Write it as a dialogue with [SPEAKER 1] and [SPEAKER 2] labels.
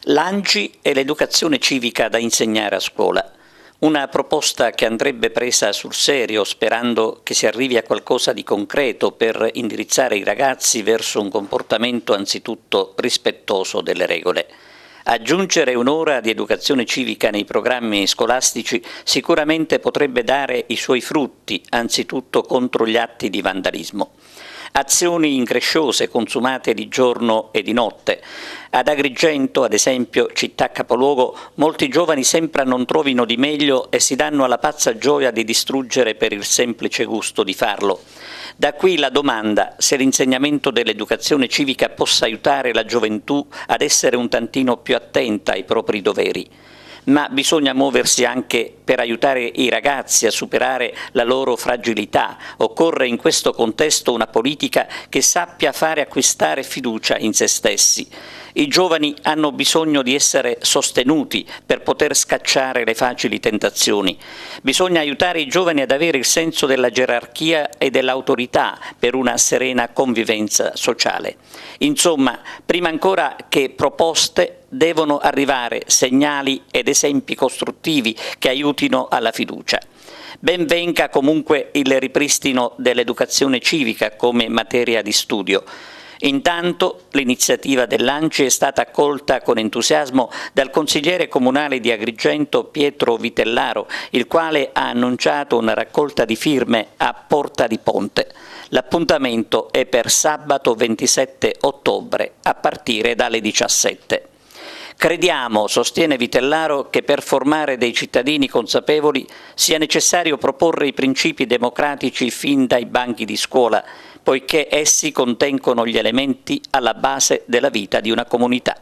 [SPEAKER 1] L'ANCI e l'educazione civica da insegnare a scuola. Una proposta che andrebbe presa sul serio, sperando che si arrivi a qualcosa di concreto per indirizzare i ragazzi verso un comportamento anzitutto rispettoso delle regole. Aggiungere un'ora di educazione civica nei programmi scolastici sicuramente potrebbe dare i suoi frutti, anzitutto contro gli atti di vandalismo. Azioni incresciose consumate di giorno e di notte. Ad Agrigento, ad esempio, città capoluogo, molti giovani sempre non trovino di meglio e si danno alla pazza gioia di distruggere per il semplice gusto di farlo. Da qui la domanda se l'insegnamento dell'educazione civica possa aiutare la gioventù ad essere un tantino più attenta ai propri doveri. Ma bisogna muoversi anche per aiutare i ragazzi a superare la loro fragilità. Occorre in questo contesto una politica che sappia fare acquistare fiducia in se stessi. I giovani hanno bisogno di essere sostenuti per poter scacciare le facili tentazioni. Bisogna aiutare i giovani ad avere il senso della gerarchia e dell'autorità per una serena convivenza sociale. Insomma, prima ancora che proposte, devono arrivare segnali ed esempi costruttivi che aiutino alla fiducia. Ben venga comunque il ripristino dell'educazione civica come materia di studio. Intanto l'iniziativa dell'ANCI è stata accolta con entusiasmo dal consigliere comunale di Agrigento Pietro Vitellaro, il quale ha annunciato una raccolta di firme a Porta di Ponte. L'appuntamento è per sabato 27 ottobre a partire dalle 17. Crediamo, sostiene Vitellaro, che per formare dei cittadini consapevoli sia necessario proporre i principi democratici fin dai banchi di scuola, poiché essi contengono gli elementi alla base della vita di una comunità.